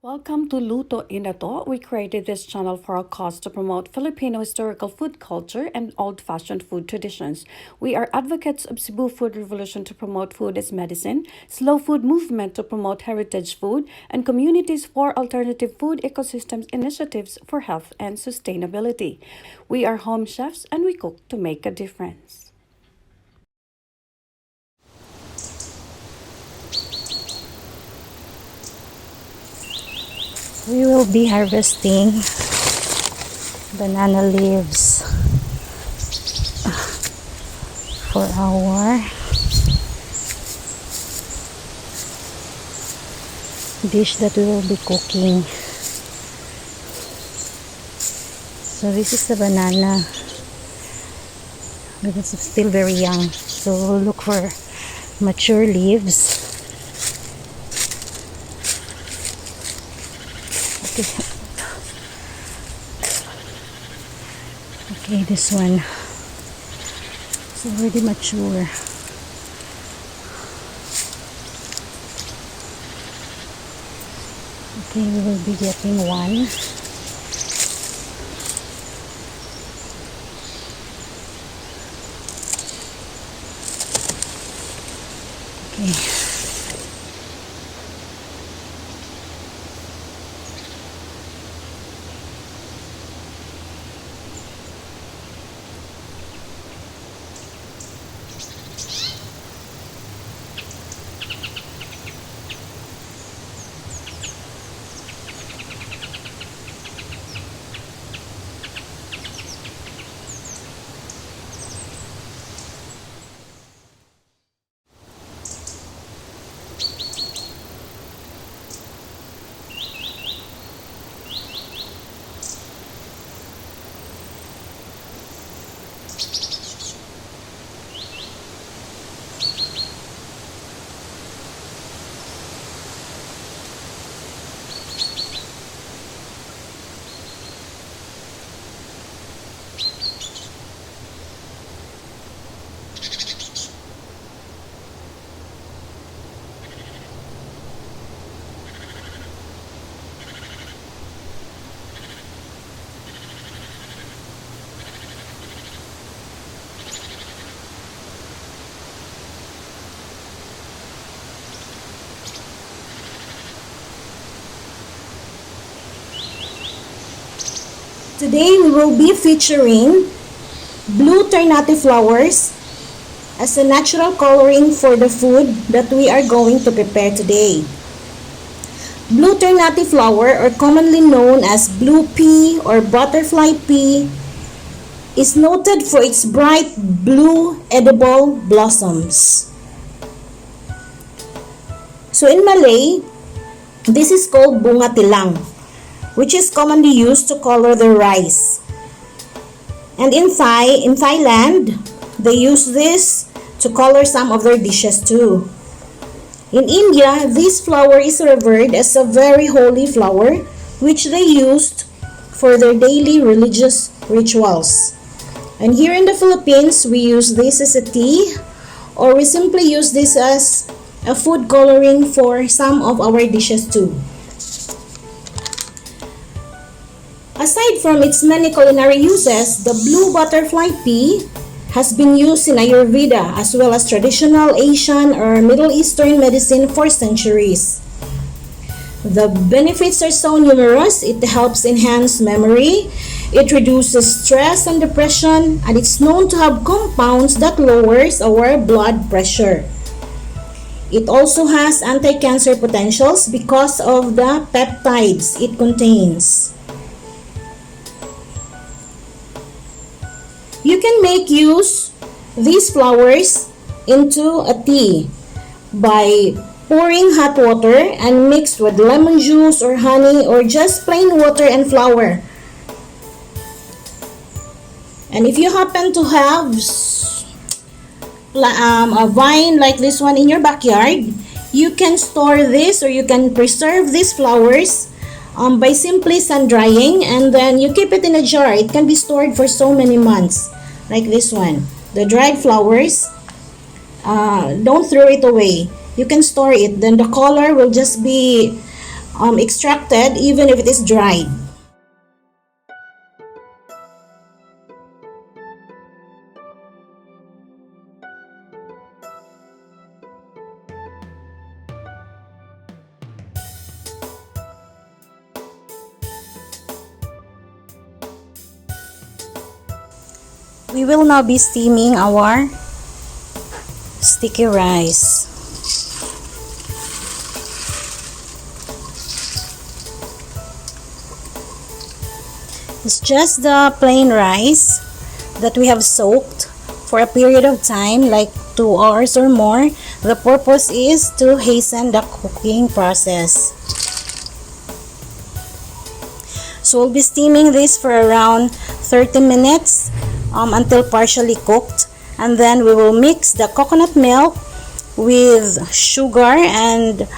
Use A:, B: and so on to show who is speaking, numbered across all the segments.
A: Welcome to Luto, Inato. We created this channel for a cause to promote Filipino historical food culture and old-fashioned food traditions. We are advocates of Cebu food revolution to promote food as medicine, slow food movement to promote heritage food, and communities for alternative food ecosystems initiatives for health and sustainability. We are home chefs and we cook to make a difference.
B: We will be harvesting banana leaves for our dish that we will be cooking. So this is the banana, but it's still very young, so we'll look for mature leaves. Okay, this one is already mature. Okay, we will be getting one. Okay.
C: Today we will be featuring blue ternate flowers as a natural coloring for the food that we are going to prepare today. Blue ternate flower, or commonly known as blue pea or butterfly pea, is noted for its bright blue edible blossoms. So in Malay, this is called bunga tilang, which is commonly used to color the rice. And in Thailand, they use this to color some of their dishes too. In India, this flower is revered as a very holy flower, which they used for their daily religious rituals. And here in the Philippines, we use this as a tea, or we simply use this as a food coloring for some of our dishes too. Aside from its many culinary uses, the blue butterfly pea has been used in Ayurveda as well as traditional Asian or Middle Eastern medicine for centuries. The benefits are so numerous. It helps enhance memory, it reduces stress and depression, and it's known to have compounds that lowers our blood pressure. It also has anti-cancer potentials because of the peptides it contains. You can make use these flowers into a tea by pouring hot water and mixed with lemon juice or honey or just plain water and flour. And if you happen to have a vine like this one in your backyard, you can store this or you can preserve these flowers by simply sun drying, and then you keep it in a jar. It can be stored for so many months, like this one. The dried flowers, don't throw it away. You can store it. Then the color will just be extracted even if it is dried.
B: We will now be steaming our sticky rice. It's just the plain rice that we have soaked for a period of time like 2 hours or more. The purpose is to hasten the cooking process. So we'll be steaming this for around 30 minutes until partially cooked, and then we will mix the coconut milk with sugar and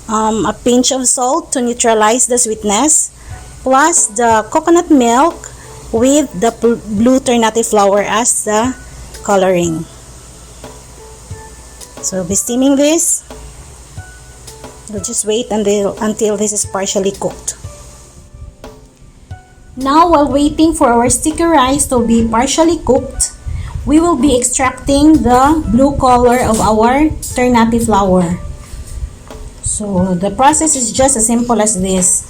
B: a pinch of salt to neutralize the sweetness, plus the coconut milk with the blue ternate flour as the coloring. So we'll be steaming this. We'll just wait until this is partially cooked. Now, while waiting for our sticky rice to be partially cooked, we will be extracting the blue color of our ternate flour. So the process is just as simple as this.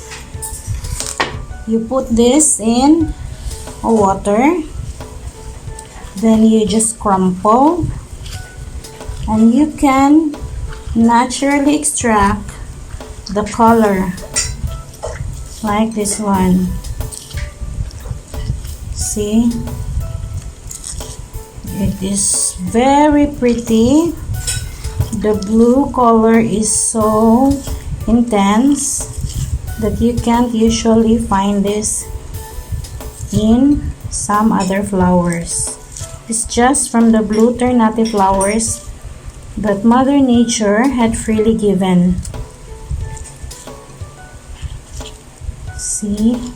B: You put this in water, then you just crumple, and you can naturally extract the color like this one. See, it is very pretty. The blue color is so intense that you can't usually find this in some other flowers. It's just from the blue ternate flowers that Mother Nature had freely given. See?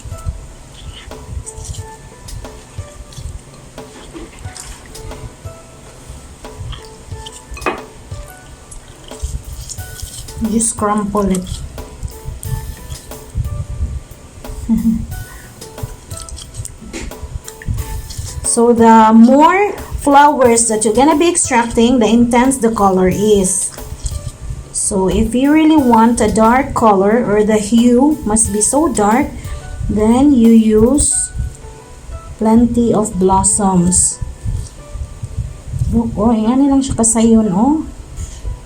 B: Just crumple it. So the more flowers that you're gonna be extracting, the intense the color is. So if you really want a dark color, or the hue must be so dark, then you use plenty of blossoms. Look, oh, yan lang siya kasayon, oh.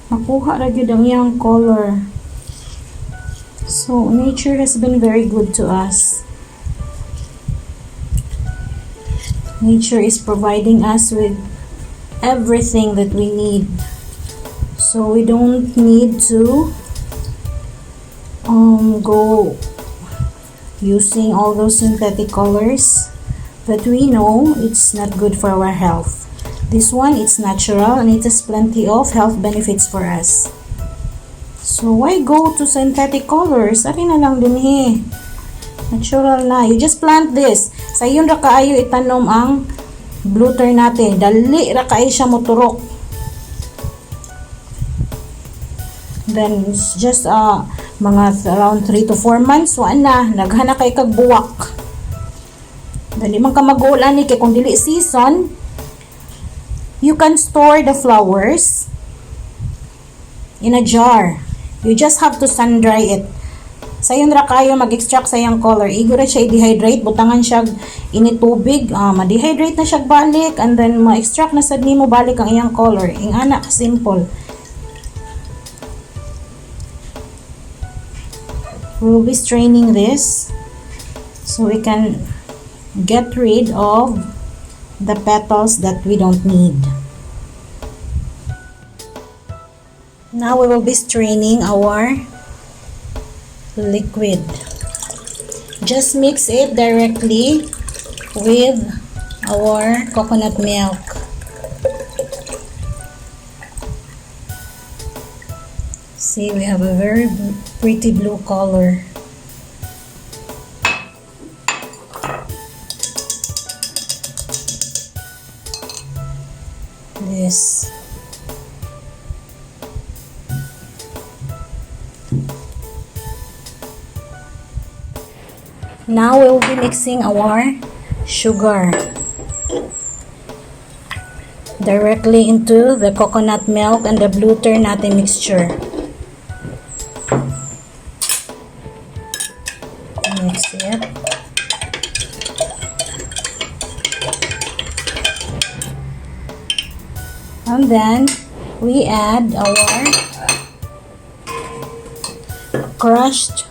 B: Makuha ra gyud ang iyang color. So nature has been very good to us. Nature is providing us with everything that we need. So we don't need to go using all those synthetic colors that we know it's not good for our health. This one, it's natural and it has plenty of health benefits for us. So why go to synthetic colors? Ari na lang din natural na. You just plant this. Sa yun ra kaayo itanom ang blue ternate. Dali ra kaayo siya moturok. Then it's just mga around 3 to 4 months wa na naghana kay kag buwak. Dali man ka mag-uulan ni kay kung dili season. You can store the flowers in a jar. You just have to sun dry it. Sayon ra kayo mag-extract sa iyang color. Igo ra siya i-dehydrate, butangan siya initubig, ma-dehydrate na siya balik, and then ma-extract na sad nimo balik ang iyang color. Ing ana simple. We'll be straining this so we can get rid of the petals that we don't need. Now we will be straining our liquid. Just mix it directly with our coconut milk. See, we have a very pretty blue color. This. Now we will be mixing our sugar directly into the coconut milk and the blue ternate mixture. Mix it. And then we add our crushed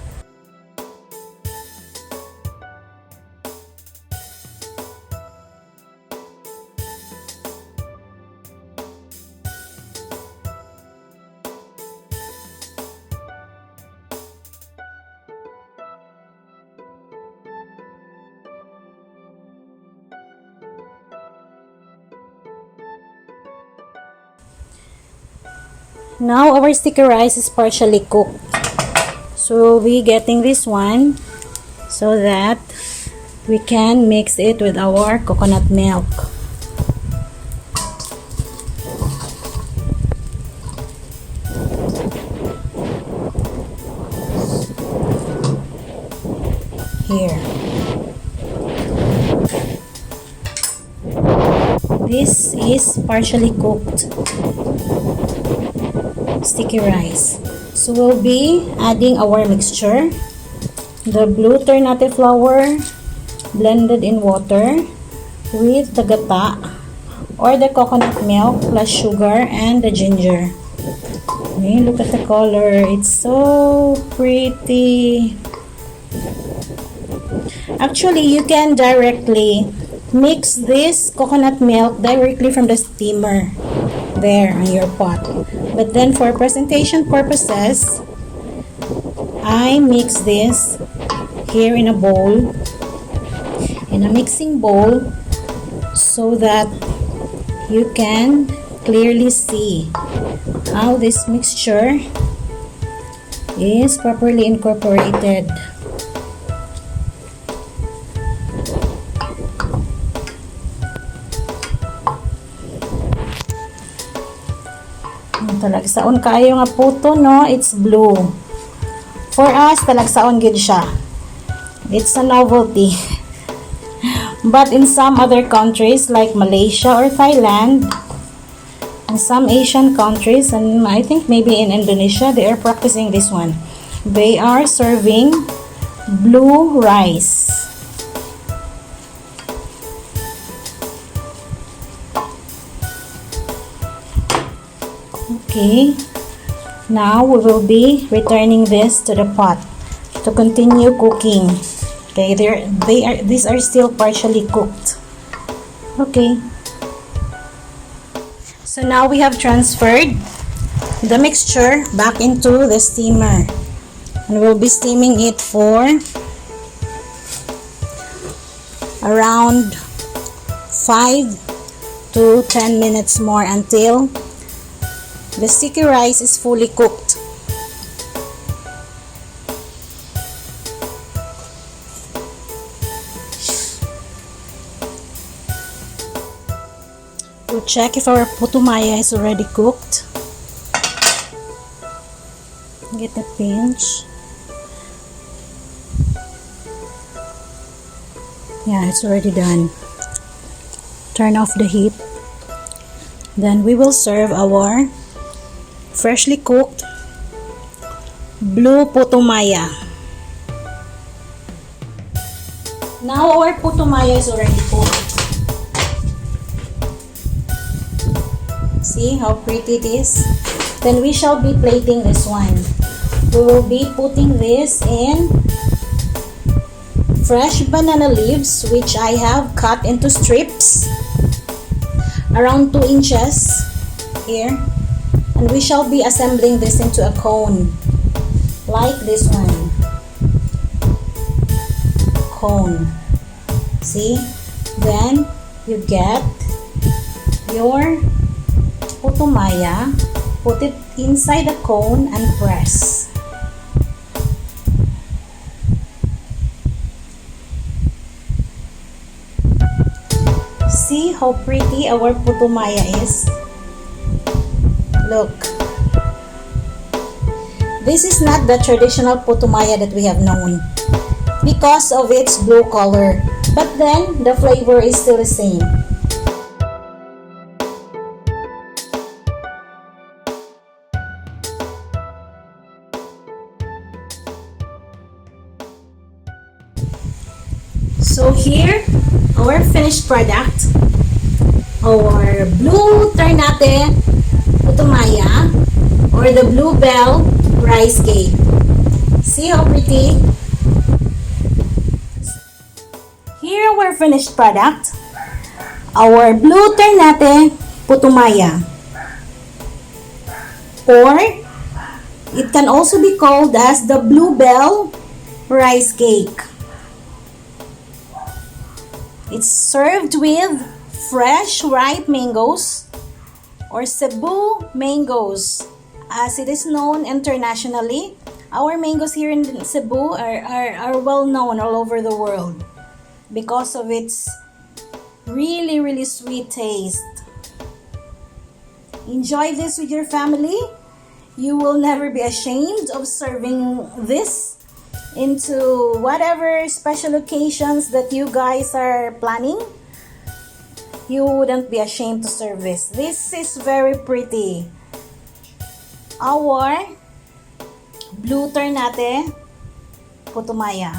B: Now our sticky rice is partially cooked. So we'll be getting this one so that we can mix it with our coconut milk. Here. This is partially cooked sticky rice. So we'll be adding our mixture, the blue ternate flour blended in water with the gata or the coconut milk plus sugar and the ginger. Okay, look at the color, it's so pretty. Actually, you can directly mix this coconut milk directly from the steamer there on your pot. But then for presentation purposes, I mix this here in a bowl, in a mixing bowl, so that you can clearly see how this mixture is properly incorporated. Talagsaon kayo nga puto, no? It's blue. For us, talagsaon gid siya. It's a novelty. But in some other countries like Malaysia or Thailand, and some Asian countries, and I think maybe in Indonesia, they are practicing this one. They are serving blue rice. Okay, now we will be returning this to the pot to continue cooking. Okay, these are still partially cooked. Okay, so now we have transferred the mixture back into the steamer, and we'll be steaming it for around 5 to 10 minutes more until the sticky rice is fully cooked. We'll check if our Puto Maya is already cooked. Get a pinch. Yeah, it's already done. Turn off the heat. Then we will serve our freshly cooked blue Puto Maya. Now our Puto Maya is already cooked. See how pretty it is? Then we shall be plating this one. We will be putting this in fresh banana leaves, which I have cut into strips around 2 inches here. And we shall be assembling this into a cone, like this one. Cone. See? Then you get your Puto Maya, put it inside the cone and press. See how pretty our Puto Maya is? Look. This is not the traditional Puto Maya that we have known. because of its blue color. But then, the flavor is still the same. So here, our finished product, our blue ternate Puto Maya, or the bluebell rice cake. See how pretty? Here our finished product, our blue ternate Puto Maya, or it can also be called as the bluebell rice cake. It's served with fresh ripe mangoes or Cebu mangoes, as it is known internationally. Our mangoes here in Cebu are well known all over the world because of its really sweet taste. Enjoy this with your family. You will never be ashamed of serving this into whatever special occasions that you guys are planning. You wouldn't be ashamed to serve this. This is very pretty. Our blue ternate Puto Maya.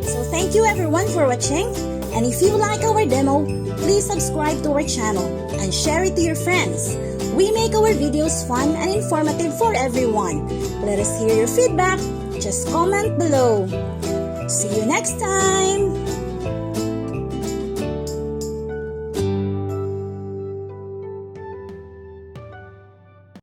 B: So thank you everyone for watching. And if you like our demo, please subscribe to our channel and share it to your friends. We make our videos fun and informative for everyone. Let us hear your feedback. Just comment below. See you next time!